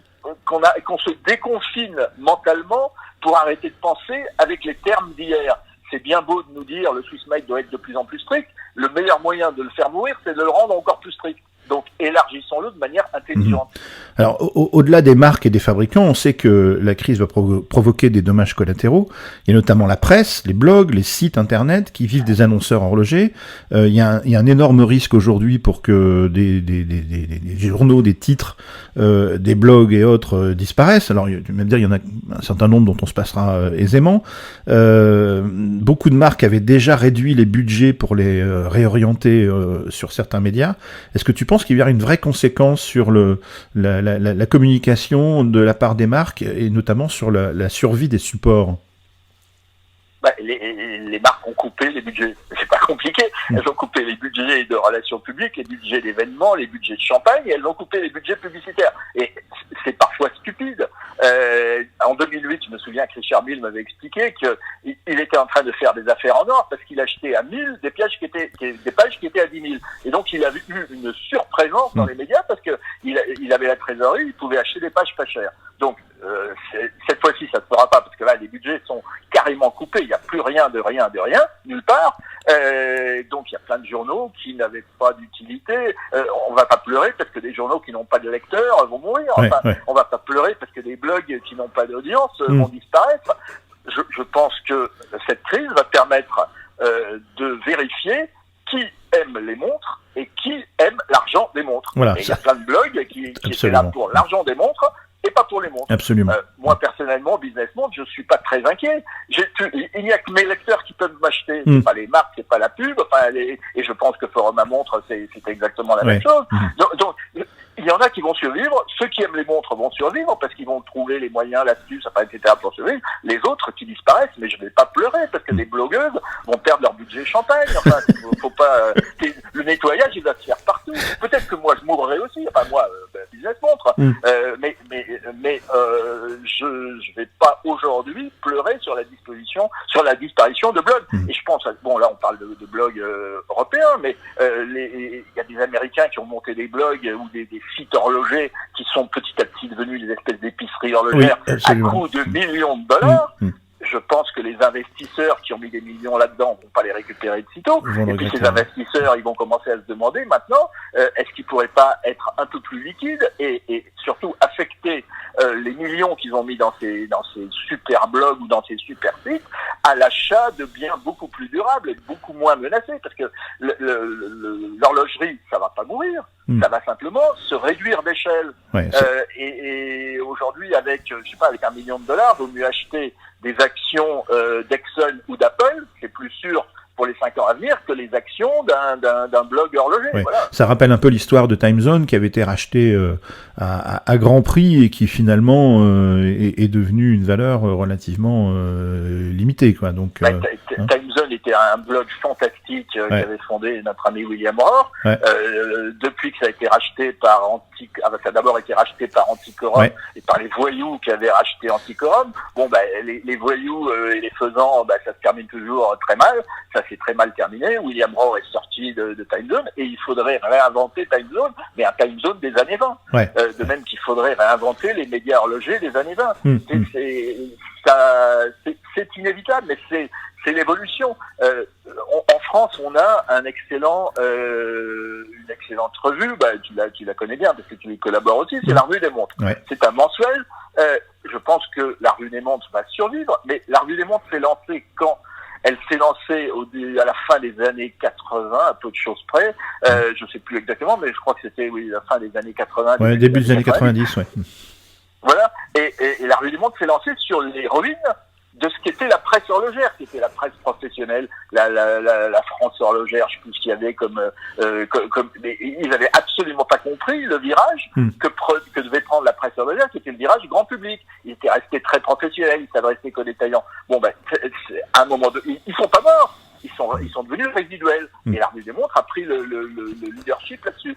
se déconfine mentalement pour arrêter de penser avec les termes d'hier. C'est bien beau de nous dire le Swiss Made doit être de plus en plus strict. Le meilleur moyen de le faire mourir, c'est de le rendre encore plus strict. Donc élargissons-le de manière intelligente. Alors au-delà des marques et des fabricants, on sait que la crise va provoquer des dommages collatéraux. Il y a notamment la presse, les blogs, les sites internet qui vivent des annonceurs horlogers. Il y a un énorme risque aujourd'hui pour que des journaux, des titres, des blogs et autres disparaissent. Alors tu vas me dire, il y en a un certain nombre dont on se passera aisément. Beaucoup de marques avaient déjà réduit les budgets pour les réorienter sur certains médias. Est-ce que tu penses qu'il y a une vraie conséquence sur la communication de la part des marques et notamment sur la survie des supports? Les marques ont coupé les budgets. C'est pas compliqué. Elles ont coupé les budgets de relations publiques, les budgets d'événements, les budgets de champagne, et elles ont coupé les budgets publicitaires. Et c'est parfois stupide. En 2008, je me souviens que Richard Mille m'avait expliqué qu'il était en train de faire des affaires en or parce qu'il achetait à 1000 des pages qui étaient à 10 000. Et donc, il avait eu une surprésence dans les médias parce que il avait avait la trésorerie, il pouvait acheter des pages pas chères. Donc cette fois-ci, ça ne se fera pas parce que là, les budgets sont carrément coupés. Il n'y a plus rien, nulle part. Donc il y a plein de journaux qui n'avaient pas d'utilité. On va pas pleurer parce que des journaux qui n'ont pas de lecteurs vont mourir. On va pas pleurer parce que des blogs qui n'ont pas d'audience vont disparaître. Je pense que cette crise va permettre de vérifier qui aime les montres et qui aime l'argent des montres. Voilà, et il y a plein de blogs qui étaient là pour l'argent des montres et pas pour les montres. Absolument. Moi, personnellement, Business Montre, je suis pas très inquiet. Il n'y a que mes lecteurs qui peuvent m'acheter. C'est pas les marques, c'est pas la pub. Et je pense que Forum à montre, c'est exactement la même chose. Donc, il y en a qui vont survivre. Ceux qui aiment les montres vont survivre parce qu'ils vont trouver les moyens, l'astuce, etc. pour survivre. Les autres qui disparaissent, mais je vais pas pleurer parce que les blogueuses vont perdre leur budget champagne. Enfin, faut pas. Le nettoyage, il va se faire partout. Peut-être que moi, je mourrai aussi. Enfin, moi, Business Montre. Mais je vais pas aujourd'hui pleurer sur la disparition de blogs. Et je pense, bon, là, on parle de blogs européens, mais il y a des Américains qui ont monté des blogs ou des sites horlogers qui sont petit à petit devenus des espèces d'épiceries horlogères à coût de millions de dollars. Je pense que les investisseurs qui ont mis des millions là-dedans vont pas les récupérer de sitôt. Et puis ces investisseurs, ils vont commencer à se demander maintenant, est-ce qu'ils pourraient pas être un peu plus liquides et surtout affecter les millions qu'ils ont mis dans ces super blogs ou dans ces super sites à l'achat de biens beaucoup plus durables et beaucoup moins menacés. Parce que l'horlogerie, ça va pas mourir. Ça va simplement se réduire d'échelle. Et aujourd'hui, avec $1 million, vaut mieux acheter des actions d'Exxon ou d'Apple, c'est plus sûr pour les 5 ans à venir que les actions d'un blog horloger. Voilà. Ça rappelle un peu l'histoire de Time Zone qui avait été racheté à grand prix et qui finalement est devenu une valeur relativement limitée, quoi. Donc Time Zone était un blog fantastique qu'avait fondé notre ami William Rohr. Depuis que ça a été racheté par ça a d'abord été racheté par Antiquorum et par les voyous qui avaient racheté Antiquorum. Bon, les voyous et les faisans, ça se termine toujours très mal. Ça s'est très mal terminé. William Rohr est sorti de Time Zone et il faudrait réinventer Time Zone, mais un Time Zone des années 20. De même qu'il faudrait réinventer les médias horlogers des années 20. C'est inévitable, mais c'est l'évolution. En France, on a une excellente revue, tu la connais bien parce que tu y collabores aussi, c'est la Revue des Montres. C'est un mensuel. Je pense que la Revue des Montres va survivre, mais la Revue des Montres s'est lancée quand elle s'est lancée à la fin des années 80, à peu de choses près. Je sais plus exactement, mais je crois que c'était la fin des années 80. Début des années 90, Voilà. Et la Revue des Montres s'est lancée sur les ruines de ce qu'était la presse horlogère, qui était la presse professionnelle, la France horlogère, je sais plus ce qu'il y avait comme mais ils avaient absolument pas compris le virage que devait prendre la presse horlogère, qui était le virage grand public. Ils étaient restés très professionnels, ils s'adressaient qu'aux détaillants. Bon, à un moment ils sont pas morts. Ils sont devenus résiduels. Et la Revue des Montres a pris le leadership là-dessus.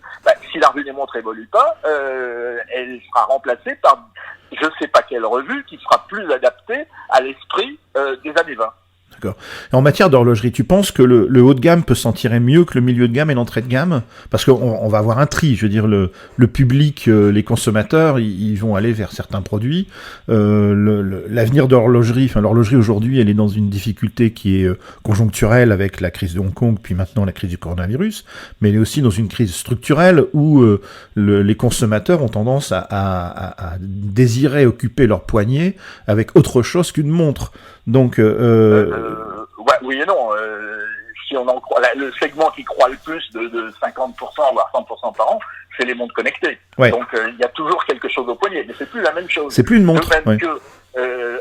Si la Revue des Montres évolue pas, elle sera remplacée par je sais pas quelle revue qui sera plus adaptée à l'esprit des années 20. D'accord. Et en matière d'horlogerie, tu penses que le haut de gamme peut s'en tirer mieux que le milieu de gamme et l'entrée de gamme? Parce qu'on va avoir un tri, je veux dire, le public, les consommateurs, ils vont aller vers certains produits. L'avenir de l'horlogerie, l'horlogerie aujourd'hui, elle est dans une difficulté qui est conjoncturelle avec la crise de Hong Kong, puis maintenant la crise du coronavirus, mais elle est aussi dans une crise structurelle où les consommateurs ont tendance à désirer occuper leur poignet avec autre chose qu'une montre. Donc, oui et non. Si on en croit, le segment qui croît le plus de 50%, voire 100% par an, c'est les montres connectées. Donc, il y a toujours quelque chose au poignet, mais c'est plus la même chose. C'est plus une montre. De même que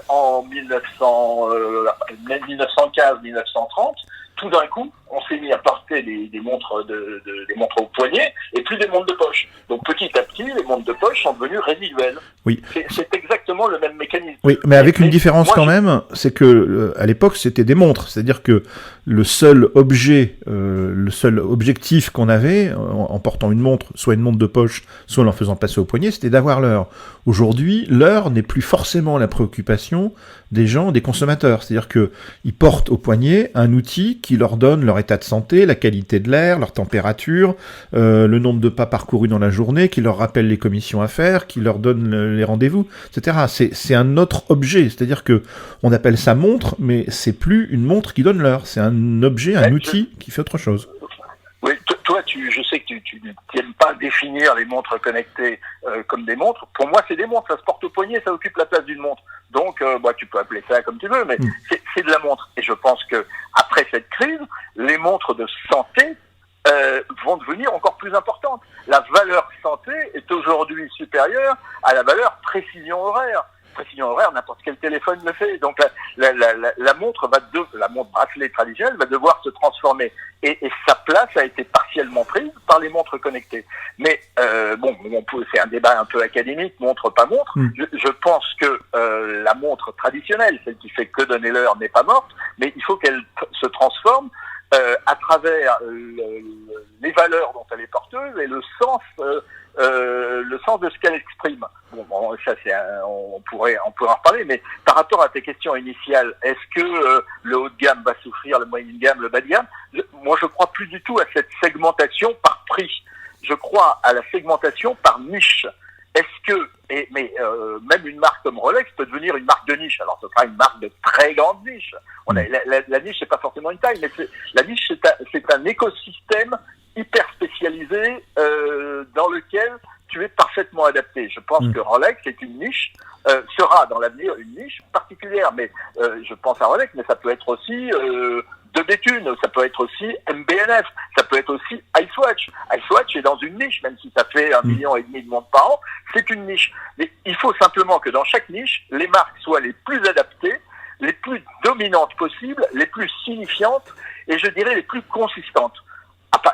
en 1915-1930, tout d'un coup, on s'est mis à porter des montres des montres au poignet et plus des montres de poche. Donc petit à petit, les montres de poche sont devenues résiduelles. Oui. C'est exactement le même mécanisme. Oui, mais avec une différence quand même, c'est que à l'époque c'était des montres, c'est-à-dire que le seul objectif qu'on avait en portant une montre, soit une montre de poche, soit en faisant passer au poignet, c'était d'avoir l'heure. Aujourd'hui, l'heure n'est plus forcément la préoccupation des gens, des consommateurs. C'est-à-dire que ils portent au poignet un outil qui leur donne leur état de santé, la qualité de l'air, leur température, le nombre de pas parcourus dans la journée, qui leur rappelle les commissions à faire, qui leur donne les rendez-vous, etc. C'est un autre objet, c'est-à-dire que on appelle ça montre, mais c'est plus une montre qui donne l'heure, c'est un objet, un outil qui fait autre chose. Oui, toi, je sais que tu n'aimes pas définir les montres connectées comme des montres. Pour moi, c'est des montres. Ça se porte au poignet, ça occupe la place d'une montre. Donc, tu peux appeler ça comme tu veux, mais c'est de la montre. Et je pense que après cette crise, les montres de santé vont devenir encore plus importantes. La valeur santé est aujourd'hui supérieure à la valeur précision horaire. Précision horaire, n'importe quel téléphone le fait. Donc la montre la montre bracelet traditionnelle va devoir se transformer. Et sa place a été partiellement prise par les montres connectées. Mais c'est un débat un peu académique, montre pas montre. Je pense que la montre traditionnelle, celle qui fait que donner l'heure, n'est pas morte, mais il faut qu'elle se transforme à travers les valeurs dont elle est porteuse et le sens de ce qu'elle exprime. Bon, ça on pourrait en reparler, mais par rapport à tes questions initiales, est-ce que le haut de gamme va souffrir, le moyen de gamme, le bas de gamme? Moi, je crois plus du tout à cette segmentation par prix. Je crois à la segmentation par niche. Même une marque comme Rolex peut devenir une marque de niche. Alors, ce sera une marque de très grande niche. La niche, c'est pas forcément une taille, mais la niche, c'est un écosystème hyper spécialisé dans lequel tu es parfaitement adapté. Je pense que Rolex est une niche, sera dans l'avenir une niche particulière. Mais je pense à Rolex, mais ça peut être aussi de Béthune, ça peut être aussi MBNF, ça peut être aussi Icewatch. Icewatch est dans une niche, même si ça fait 1,5 million de montres par an, c'est une niche. Mais il faut simplement que dans chaque niche, les marques soient les plus adaptées, les plus dominantes possibles, les plus signifiantes et je dirais les plus consistantes.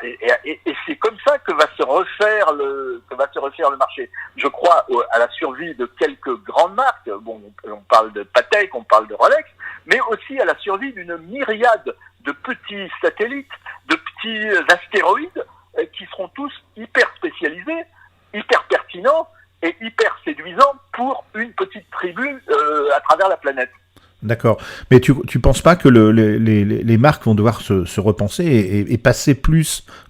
Et c'est comme ça que va se refaire le marché. Je crois à la survie de quelques grandes marques. Bon, on parle de Patek, on parle de Rolex, mais aussi à la survie d'une myriade de petits satellites, de petits astéroïdes qui seront tous hyper spécialisés, hyper pertinents et hyper séduisants pour une petite tribu à travers la planète. D'accord. Mais tu penses pas que les marques vont devoir se repenser et passer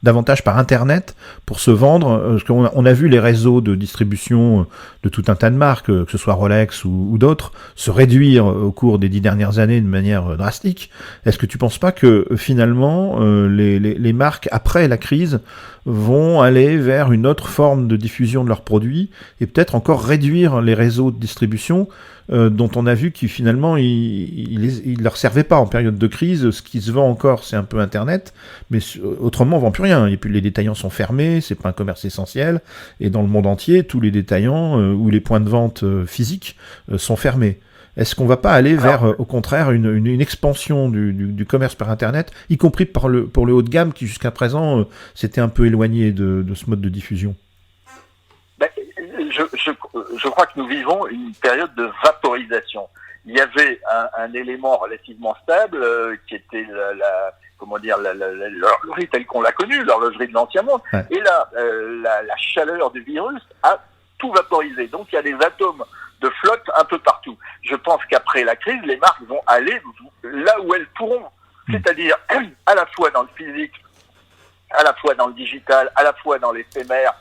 davantage par Internet pour se vendre? Parce qu'on a vu les réseaux de distribution de tout un tas de marques, que ce soit Rolex ou d'autres, se réduire au cours des 10 dernières années de manière drastique. Est-ce que tu penses pas que finalement les marques après la crise vont aller vers une autre forme de diffusion de leurs produits et peut-être encore réduire les réseaux de distribution dont on a vu qu'ils finalement ils leur servaient pas en période de crise. Ce qui se vend encore, c'est un peu Internet, mais autrement on vend plus rien. Et puis les détaillants sont fermés, c'est pas un commerce essentiel. Et dans le monde entier, tous les détaillants ou les points de vente physiques sont fermés. Est-ce qu'on va pas aller vers, au contraire, une expansion du commerce par Internet, y compris pour le haut de gamme qui jusqu'à présent s'était un peu éloigné de ce mode de diffusion? Je crois que nous vivons une période de vaporisation. Il y avait un élément relativement stable qui était l'horlogerie telle qu'on l'a connue, l'horlogerie de l'ancien monde. Ouais. Et là, la chaleur du virus a tout vaporisé. Donc il y a des atomes de flotte un peu partout. Je pense qu'après la crise, les marques vont aller là où elles pourront. C'est-à-dire à la fois dans le physique, à la fois dans le digital, à la fois dans l'éphémère,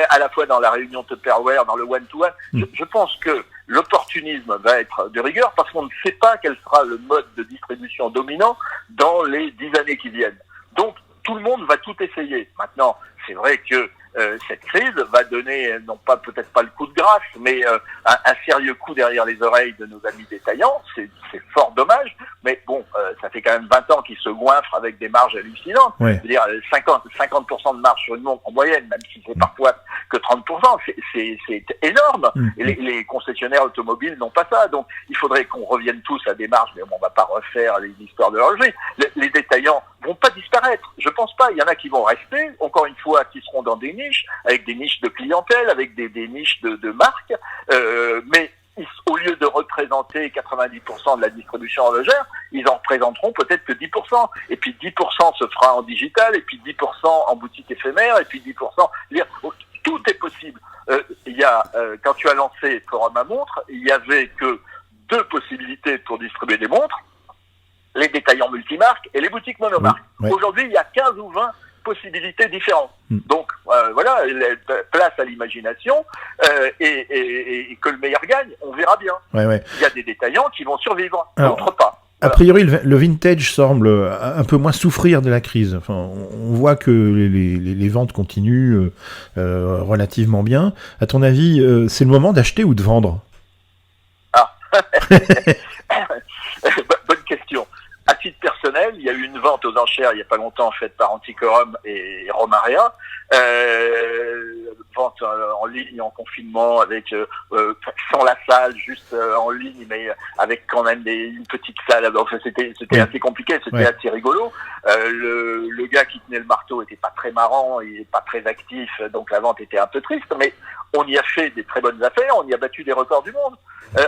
à la fois dans la réunion Tupperware, dans le one-to-one. Je pense que l'opportunisme va être de rigueur parce qu'on ne sait pas quel sera le mode de distribution dominant dans les 10 années qui viennent. Donc, tout le monde va tout essayer. Maintenant, c'est vrai que cette crise va donner, peut-être pas le coup de grâce, mais un sérieux coup derrière les oreilles de nos amis détaillants. C'est fort dommage, mais bon, ça fait quand même 20 ans qu'ils se goinfrent avec des marges hallucinantes. Ouais. C'est-à-dire 50% de marge sur une montre en moyenne, même si c'est parfois que 30%, c'est énorme. Et les concessionnaires automobiles n'ont pas ça. Donc, il faudrait qu'on revienne tous à des marges, mais on va pas refaire les histoires de l'horlogerie. Les détaillants vont pas disparaître. Je pense pas. Il y en a qui vont rester, encore une fois, qui seront dans des niches, avec des niches de clientèle, avec des niches de marques, mais au lieu de représenter 90% de la distribution horlogère, ils en représenteront peut-être que 10%. Et puis 10% se fera en digital, et puis 10% en boutique éphémère, et puis 10%... Tout est possible. Quand tu as lancé Forum à montre, il y avait que 2 possibilités pour distribuer des montres. les détaillants multimarques et les boutiques monomarques. Oui, ouais. Aujourd'hui, il y a 15 ou 20 possibilités différentes. Donc voilà, place à l'imagination et que le meilleur gagne, on verra bien. Ouais. Il y a des détaillants qui vont survivre, Alors, d'autres pas. A priori, le vintage semble un peu moins souffrir de la crise. Enfin, on voit que les ventes continuent relativement bien. À ton avis, c'est le moment d'acheter ou de vendre ? Bonne question. À titre personnel, il y a eu une vente aux enchères il n'y a pas longtemps faite par Antiquorum et Romaria. Vente en ligne, en confinement, avec sans la salle, juste en ligne, mais avec quand même une petite salle. Donc c'était assez compliqué, c'était assez rigolo. Le gars qui tenait le marteau était pas très marrant, il est pas très actif, donc la vente était un peu triste, mais on y a fait des très bonnes affaires, on y a battu des records du monde.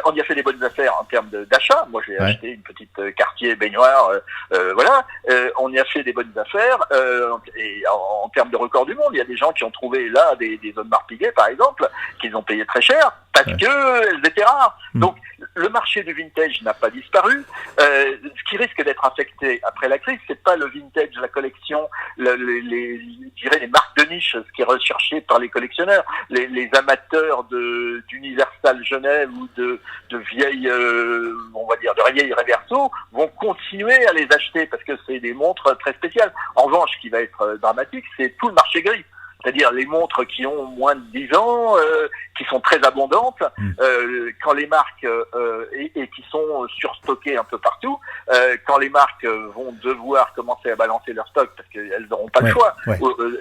On y a fait des bonnes affaires en termes d'achat. Moi, j'ai acheté une petite quartier baignoire, voilà. On y a fait des bonnes affaires et en termes de records du monde, il y a des gens qui ont trouvé là des zones marpillées, par exemple, qu'ils ont payé très cher parce que elles étaient rares. Donc, le marché du vintage n'a pas disparu. Ce qui risque d'être affecté après la crise, c'est pas le vintage, la collection, je dirais les marques de niche, ce qui est recherché par les collectionneurs, les amateurs d'Universal Genève ou de vieilles, on va dire, de vieilles Reverso vont continuer à les acheter parce que c'est des montres très spéciales. En revanche, ce qui va être dramatique, c'est tout le marché gris. C'est-à-dire les montres qui ont moins de 10 ans, qui sont très abondantes, quand les marques et qui sont surstockées un peu partout, quand les marques vont devoir commencer à balancer leur stock parce qu'elles n'auront pas le choix.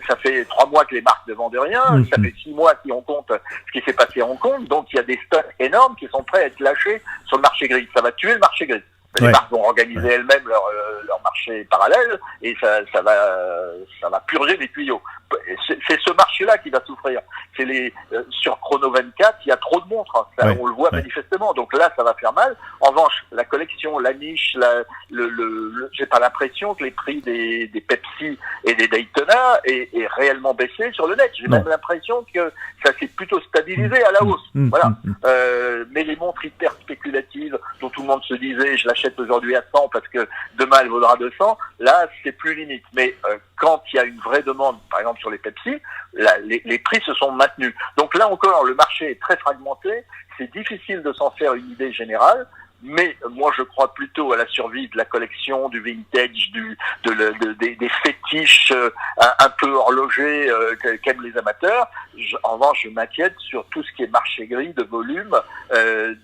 Ça fait 3 mois que les marques ne vendent rien, ça fait 6 mois si on compte ce qui s'est passé à Hong Kong, donc il y a des stocks énormes qui sont prêts à être lâchés sur le marché gris. Ça va tuer le marché gris. Les marques vont organiser elles-mêmes leur marché parallèle et ça va purger les tuyaux. C'est ce marché-là qui va souffrir. C'est sur Chrono 24, il y a trop de montres. On le voit manifestement. Donc là, ça va faire mal. En revanche, la collection, la niche, j'ai pas l'impression que les prix des Pepsi et des Daytona est réellement baissé sur le net. J'ai même l'impression que ça s'est plutôt stabilisé à la hausse. Voilà. Mais les montres hyper spéculatives dont tout le monde se disait, je l'achète aujourd'hui à 100 parce que demain elle vaudra 200, là c'est plus limite. Mais quand il y a une vraie demande, par exemple sur les Pepsi, les prix se sont maintenus. Donc là encore, le marché est très fragmenté, c'est difficile de s'en faire une idée générale, mais moi je crois plutôt à la survie de la collection, du vintage, des fétiches un peu horlogers qu'aiment les amateurs. En revanche, je m'inquiète sur tout ce qui est marché gris de volume,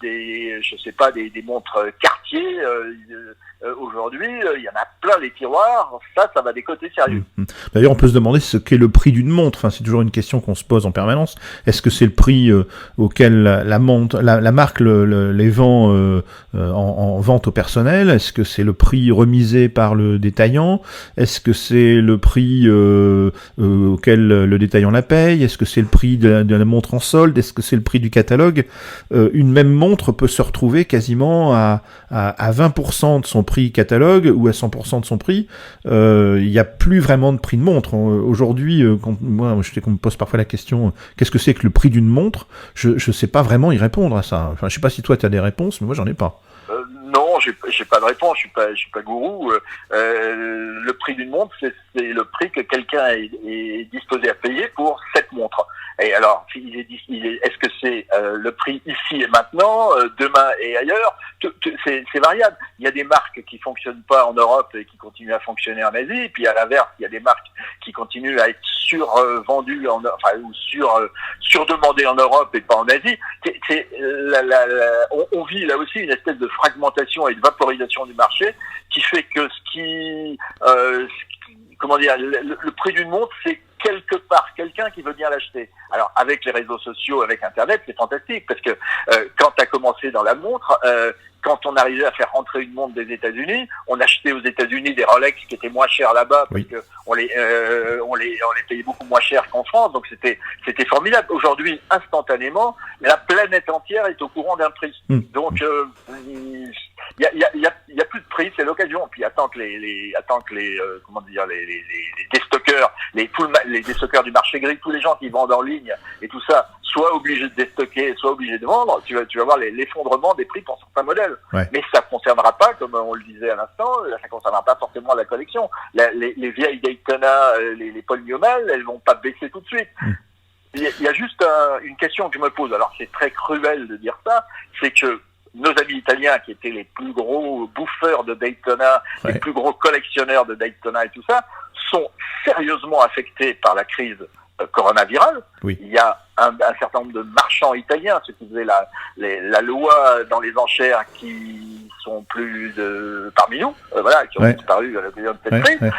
des montres Cartier. Aujourd'hui, il y en a plein les tiroirs. Ça va décoter sérieux. D'ailleurs, on peut se demander ce qu'est le prix d'une montre. Enfin, c'est toujours une question qu'on se pose en permanence. Est-ce que c'est le prix auquel la marque les vend en vente au personnel? Est-ce que c'est le prix remisé par le détaillant? Est-ce que c'est le prix auquel le détaillant la paye? Est-ce que c'est le prix de la montre en solde? Est-ce que c'est le prix du catalogue? Une même montre peut se retrouver quasiment à 20% de son prix catalogue ou à 100% de son prix. Il n'y a plus vraiment de prix de montre. Aujourd'hui, moi, je sais qu'on me pose parfois la question, qu'est-ce que c'est que le prix d'une montre? Je sais pas vraiment y répondre à ça. Enfin, je sais pas si toi tu as des réponses, mais moi j'en ai pas. Non, j'ai pas de réponse. Je suis pas gourou. Le prix d'une montre, c'est le prix que quelqu'un est disposé à payer pour cette montre. Et alors, est-ce que c'est le prix ici et maintenant, demain et ailleurs? C'est variable. Il y a des marques qui fonctionnent pas en Europe et qui continuent à fonctionner en Asie. Et puis à l'inverse, il y a des marques qui continuent à être survendues ou surdemandées en Europe et pas en Asie. On vit là aussi une espèce de fragmentation et de vaporisation du marché qui fait que le prix d'une montre, c'est quelque part quelqu'un qui veut bien l'acheter. Alors avec les réseaux sociaux, avec Internet, c'est fantastique parce que quand tu as commencé dans la montre, quand on arrivait à faire rentrer une montre des États-Unis, on achetait aux États-Unis des Rolex qui étaient moins chers là-bas parce que on les payait beaucoup moins cher qu'en France, donc c'était formidable. Aujourd'hui, instantanément, la planète entière est au courant d'un prix. Donc il y a plus de prix, c'est l'occasion. Puis attends que les déstockeurs, les déstockeurs du marché gris, tous les gens qui vendent en ligne et tout ça soit obligé de déstocker, soit obligé de vendre, tu vas voir l'effondrement des prix pour certains modèles. Ouais. Mais ça ne concernera pas, comme on le disait à l'instant, ça ne concernera pas forcément la collection. Les vieilles Daytona, les Paul Newman, elles vont pas baisser tout de suite. Il y a juste une question que je me pose, alors c'est très cruel de dire ça, c'est que nos amis italiens, qui étaient les plus gros bouffeurs de Daytona, les plus gros collectionneurs de Daytona et tout ça, sont sérieusement affectés par la crise coronavirale. Oui. Il y a un certain nombre de marchands italiens, ceux qui faisaient la loi dans les enchères, qui sont plus parmi nous, qui ont disparu à l'occasion de cette crise.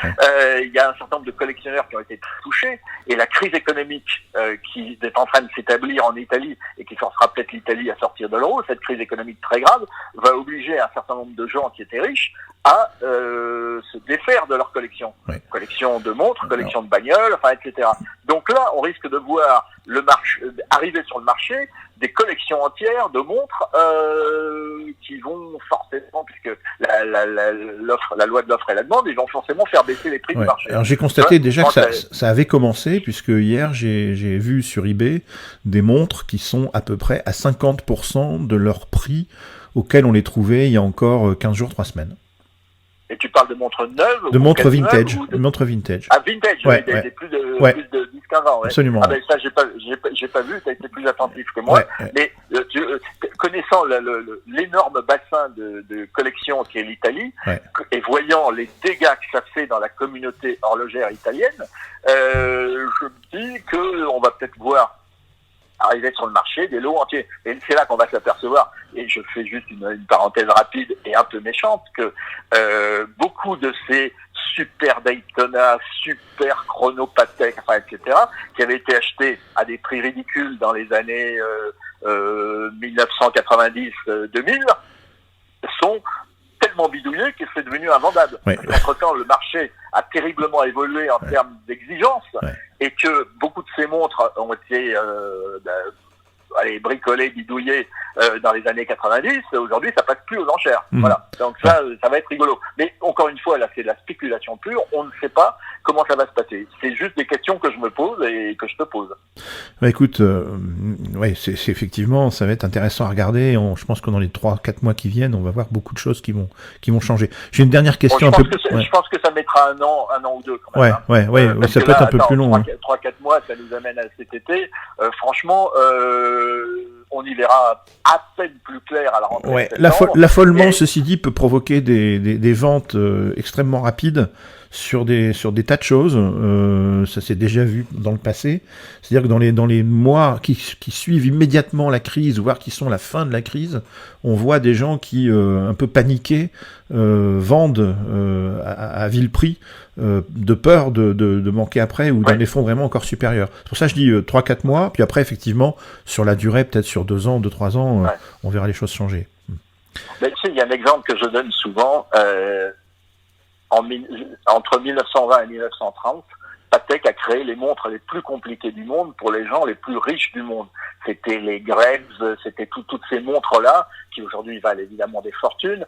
Il y a un certain nombre de collectionneurs qui ont été très touchés, et la crise économique qui est en train de s'établir en Italie et qui forcera peut-être l'Italie à sortir de l'euro, cette crise économique très grave, va obliger un certain nombre de gens qui étaient riches à se défaire de leur collection. Collection de montres, collection de bagnoles, etc. Donc là, on risque de voir arriver sur le marché des collections entières de montres qui vont forcément, puisque la loi de l'offre et la demande, ils vont forcément faire baisser les prix du marché. Alors j'ai constaté déjà que ça avait commencé, puisque hier j'ai vu sur eBay des montres qui sont à peu près à 50% de leur prix auquel on les trouvait il y a encore 15 jours, 3 semaines. Et tu parles de montres neuves? De montres vintage. De montres vintage. Ah, vintage, des plus de 10-15 ans. Absolument. Ah ben ça, j'ai pas vu, t'as été plus attentif que moi. Mais connaissant l'énorme bassin de collection qu'est l'Italie, et voyant les dégâts que ça fait dans la communauté horlogère italienne, je me dis qu'on va peut-être voir arriver sur le marché des lots entiers. Et c'est là qu'on va s'apercevoir, et je fais juste une parenthèse rapide et un peu méchante, que beaucoup de ces super Daytona, super Chrono Patek, etc., qui avaient été achetés à des prix ridicules dans les années 1990-2000, sont tellement bidouillés que c'est devenu invendable. Entre-temps, le marché a terriblement évolué en termes d'exigence, et que beaucoup de ces montres ont été bricolées, bidouillées dans les années 90. Aujourd'hui, ça passe plus aux enchères. Voilà. Donc ça va être rigolo. Mais encore une fois, là, c'est de la spéculation pure. On ne sait pas comment ça va se passer. C'est juste des questions que je me pose et que je te pose. Bah écoute, c'est effectivement, ça va être intéressant à regarder. Je pense que dans les 3-4 mois qui viennent, on va voir beaucoup de choses qui vont changer. J'ai une dernière question je pense que ça mettra un an ou deux quand même. Ça peut être un peu plus long. 3-4 mois, ça nous amène à cet été. Franchement, on y verra à peine plus clair à la rentrée. L'affolement, ceci dit, peut provoquer des ventes extrêmement rapides sur des tas de choses. Ça s'est déjà vu dans le passé. C'est-à-dire que dans les mois qui suivent immédiatement la crise, voire qui sont la fin de la crise, on voit des gens qui, un peu paniqués, vendent à vil prix, de peur de manquer après ou d'un effondrement encore supérieur. C'est pour ça que je dis 3-4 mois, puis après, effectivement, sur la durée, peut-être sur 2 ans, 2-3 ans, on verra les choses changer. Mais tu sais, il y a un exemple que je donne souvent. Entre 1920 et 1930, Patek a créé les montres les plus compliquées du monde pour les gens les plus riches du monde. C'était les Greves, c'était toutes ces montres-là, qui aujourd'hui valent évidemment des fortunes,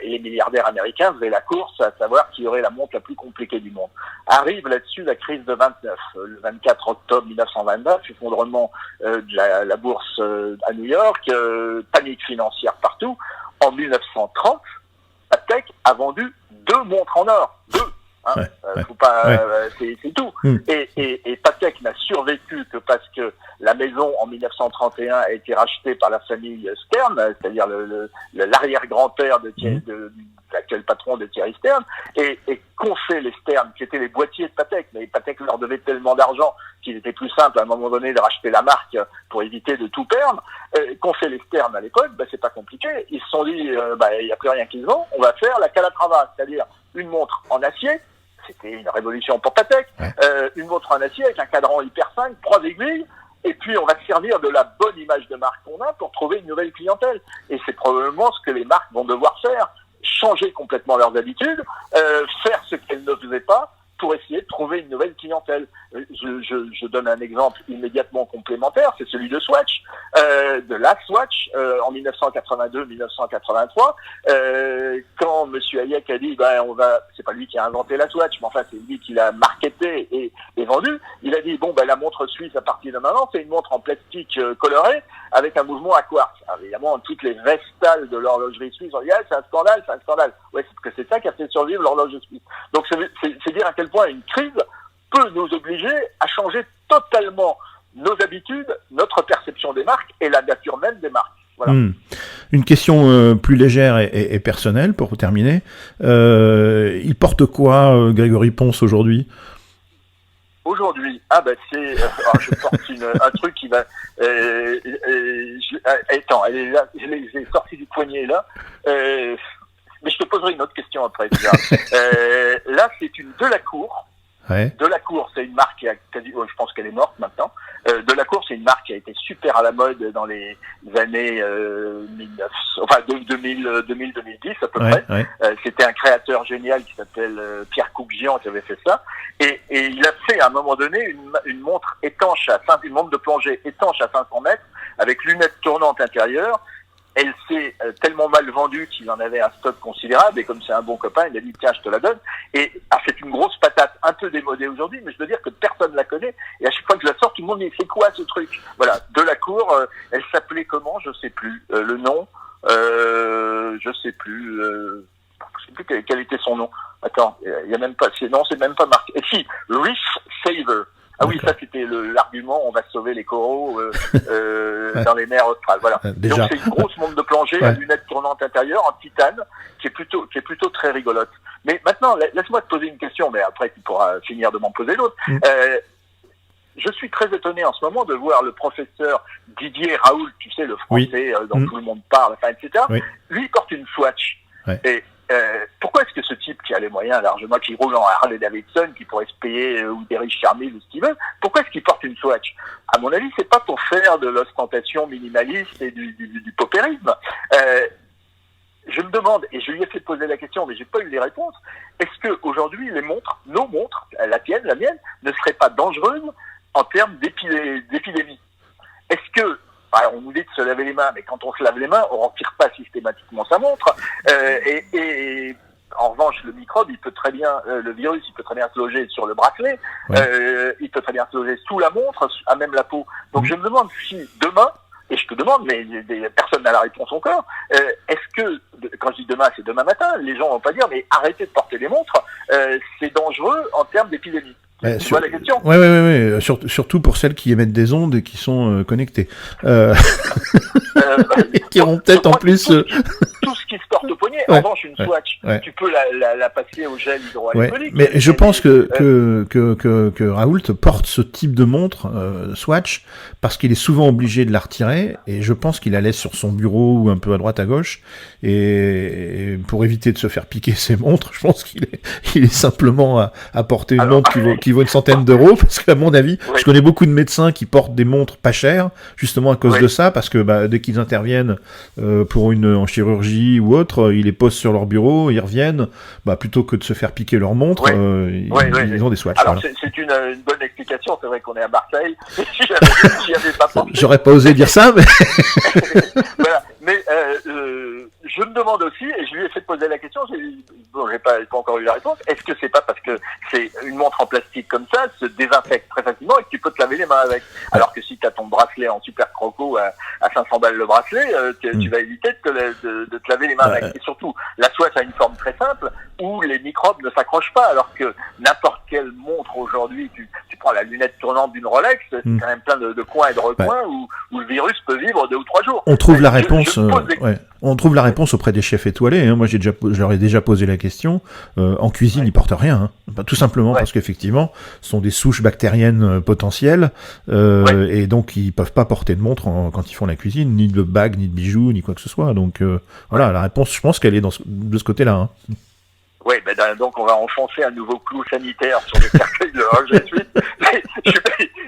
et les milliardaires américains faisaient la course à savoir qui aurait la montre la plus compliquée du monde. Arrive là-dessus la crise de 29, le 24 octobre 1929, effondrement de la bourse à New York, panique financière partout. En 1930, Patek a vendu 2 montres en or. 2. Faut pas, c'est tout. Et Patek n'a survécu que parce que la maison en 1931 a été rachetée par la famille Stern, c'est-à-dire l'arrière-grand-père de l'actuel patron de Thierry Stern, et qu'ont fait les Stern, qui étaient les boîtiers de Patek, mais Patek leur devait tellement d'argent qu'il était plus simple à un moment donné de racheter la marque pour éviter de tout perdre. Qu'ont fait les Stern à l'époque, c'est pas compliqué. Ils se sont dit, il n'y a plus rien qu'ils ont, on va faire la Calatrava, c'est-à-dire une montre en acier. C'était une révolution pour Patek. Une montre en acier avec un cadran hyper fin, 3 aiguilles, et puis on va se servir de la bonne image de marque qu'on a pour trouver une nouvelle clientèle. Et c'est probablement ce que les marques vont devoir faire. Changer complètement leurs habitudes, faire ce qu'elles ne faisaient pas, pour essayer de trouver une nouvelle clientèle. Je donne un exemple immédiatement complémentaire, c'est celui de Swatch, de la Swatch, en 1982-1983, quand Monsieur Hayek a dit, c'est pas lui qui a inventé la Swatch, mais enfin c'est lui qui l'a marketé et vendu. Il a dit la montre suisse à partir de maintenant, c'est une montre en plastique coloré avec un mouvement à quartz. Alors, évidemment, toutes les vestales de l'horlogerie suisse ont dit c'est un scandale. Ouais, c'est que c'est ça qui a fait survivre l'horloge suisse. Donc c'est dire à quel point une crise peut nous obliger à changer totalement nos habitudes, notre perception des marques et la nature même des marques. Voilà. Une question plus légère et personnelle pour terminer. Il porte quoi, Grégory Ponce, aujourd'hui ? Aujourd'hui, je porte un truc qui va. Attends, elle est là, je l'ai sorti du poignet là. Mais je te poserai une autre question après. Là, c'est une Delacour. Ouais. Delacour, c'est une marque qui a je pense qu'elle est morte maintenant. Delacour, c'est une marque qui a été super à la mode dans les années 2000-2010 à peu près. Ouais. C'était un créateur génial qui s'appelle Pierre Couggian qui avait fait ça. Et il a fait à un moment donné une montre étanche une montre de plongée étanche à 500 mètres avec lunettes tournantes intérieures. Elle s'est tellement mal vendue qu'il en avait un stock considérable, et comme c'est un bon copain, il a dit tiens, je te la donne. Et c'est une grosse patate, un peu démodée aujourd'hui, mais je veux dire que personne la connaît. Et à chaque fois que je la sors, tout le monde dit c'est quoi ce truc ? Voilà, Delacour, elle s'appelait comment ? Je sais plus. Le nom, je sais plus quel était son nom. Attends, il y a même pas. C'est même pas marqué. Et si, Reef Saver. Ah oui, ça c'était l'argument, on va sauver les coraux dans les mers australes. Voilà. Déjà. Donc c'est une grosse montre de plongée à lunettes tournantes intérieures en titane qui est plutôt très rigolote. Mais maintenant, laisse-moi te poser une question, mais après tu pourras finir de m'en poser l'autre. Je suis très étonné en ce moment de voir le professeur Didier Raoult, tu sais, le français dont tout le monde parle, etc. Oui. Lui, il porte une Swatch. Ouais. Et pourquoi est-ce que ce type qui a les moyens largement, qui roule en Harley Davidson, qui pourrait se payer ou des riches charmés ou ce qu'il veut, pourquoi est-ce qu'il porte une Swatch ? À mon avis, c'est pas pour faire de l'ostentation minimaliste et du paupérisme. Je me demande, et je lui ai fait poser la question, mais j'ai pas eu les réponses, est-ce que aujourd'hui les montres, nos montres, la tienne, la mienne, ne seraient pas dangereuses en termes d'épidémie ? Est-ce que on nous dit de se laver les mains, mais quand on se lave les mains, on ne retire pas systématiquement sa montre. Et en revanche, le microbe, il peut très bien, le virus, il peut très bien se loger sur le bracelet, il peut très bien se loger sous la montre, à même la peau. Donc je me demande si demain, et je te demande, mais personne n'a la réponse encore, est-ce que, quand je dis demain, c'est demain matin, les gens vont pas dire, mais arrêtez de porter les montres, c'est dangereux en termes d'épidémie. Tu vois la question ? Oui. Surtout pour celles qui émettent des ondes et qui sont connectées. Qui auront peut-être en plus... Tout ce qui se porte au poignet. En revanche, une Swatch, tu peux la passer au gel hydroalcoolique. Mais je pense que Raoult porte ce type de montre, Swatch, parce qu'il est souvent obligé de la retirer, et je pense qu'il la laisse sur son bureau ou un peu à droite à gauche, et pour éviter de se faire piquer ses montres, je pense qu'il est simplement à porter une montre qui vaut une centaine d'euros, parce qu'à mon avis, je connais beaucoup de médecins qui portent des montres pas chères, justement à cause de ça, parce que dès qu'ils interviennent pour en chirurgie ou autre, ils les posent sur leur bureau, ils reviennent, plutôt que de se faire piquer leur montre, ils ont des Swatch. Alors c'est une bonne explication, c'est vrai qu'on est à Marseille, si j'y avais pas pensé. J'aurais pas osé dire ça, mais... Voilà, mais je me demande aussi, et je lui ai fait poser la question, j'ai pas encore eu la réponse, est-ce que c'est pas parce que c'est une montre en plastique comme ça, se désinfecte très facilement et que tu peux te laver les mains avec, alors que si tu as ton bracelet en super croco à 500 balles le bracelet, tu vas éviter de te laver les mains avec. Et surtout, la Swatch a une forme très simple où les microbes ne s'accrochent pas, alors que n'importe quelle montre aujourd'hui, tu prends la lunette tournante d'une Rolex, c'est quand même plein de coins et de recoins où le virus peut vivre 2 ou 3 jours. On trouve la réponse. On trouve la réponse auprès des chefs étoilés. Moi, je leur ai déjà posé la question. En cuisine, ils portent rien. Tout simplement parce qu'effectivement, ce sont des souches bactériennes potentielles, et donc ils peuvent pas porter de montre quand ils font la cuisine, ni de bague, ni de bijoux, ni quoi que ce soit. Donc voilà, la réponse, je pense qu'elle est de ce côté-là. Oui, donc on va enfoncer un nouveau clou sanitaire sur le cercueil de l'horlogerie suisse.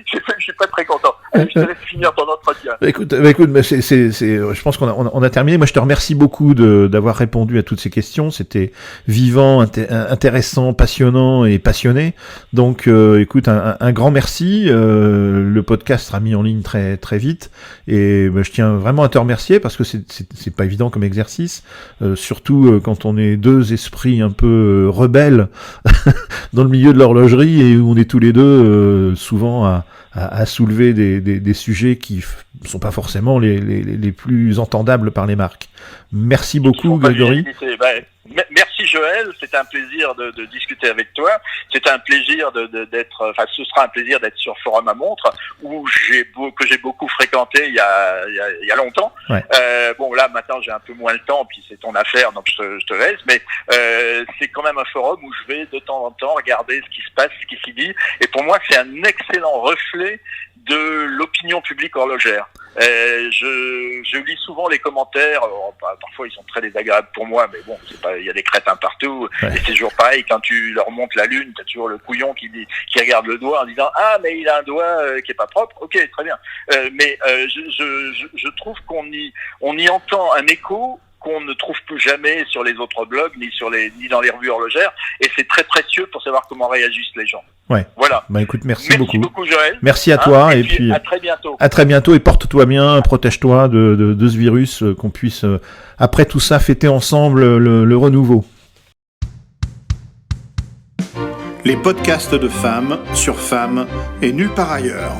Je suis pas très content. Je te laisse finir ton entretien. Écoute, mais je pense qu'on a terminé. Moi, je te remercie beaucoup d'avoir répondu à toutes ces questions. C'était vivant, intéressant, passionnant et passionné. Donc, écoute, un grand merci. Le podcast sera mis en ligne très très vite. Et je tiens vraiment à te remercier parce que c'est pas évident comme exercice, surtout quand on est deux esprits un peu rebelles dans le milieu de l'horlogerie et où on est tous les deux souvent à soulever des sujets qui sont pas forcément les plus entendables par les marques. Merci beaucoup, Grégory. Merci Joël, c'était un plaisir de discuter avec toi. C'était un plaisir ce sera un plaisir d'être sur Forum à Montre que j'ai beaucoup fréquenté il y a longtemps. Ouais. Bon là maintenant j'ai un peu moins le temps, puis c'est ton affaire donc je te laisse. Mais c'est quand même un forum où je vais de temps en temps regarder ce qui se passe, ce qui s'y dit. Et pour moi c'est un excellent reflet de l'opinion publique horlogère. Je lis souvent les commentaires. Parfois ils sont très désagréables pour moi, mais bon, il y a des crétins partout. Ouais. Et c'est toujours pareil quand tu leur montres la lune, t'as toujours le couillon qui regarde le doigt en disant ah mais il a un doigt qui est pas propre. Ok, très bien. Mais je trouve qu'on y entend un écho qu'on ne trouve plus jamais sur les autres blogs ni dans les revues horlogères, et c'est très précieux pour savoir comment réagissent les gens. Ouais. Voilà. Écoute, merci beaucoup. Merci beaucoup Joël. Merci à toi et puis à très bientôt. À très bientôt et porte-toi bien, protège-toi de ce virus, qu'on puisse après tout ça fêter ensemble le renouveau. Les podcasts de femmes sur femmes et nulle part ailleurs.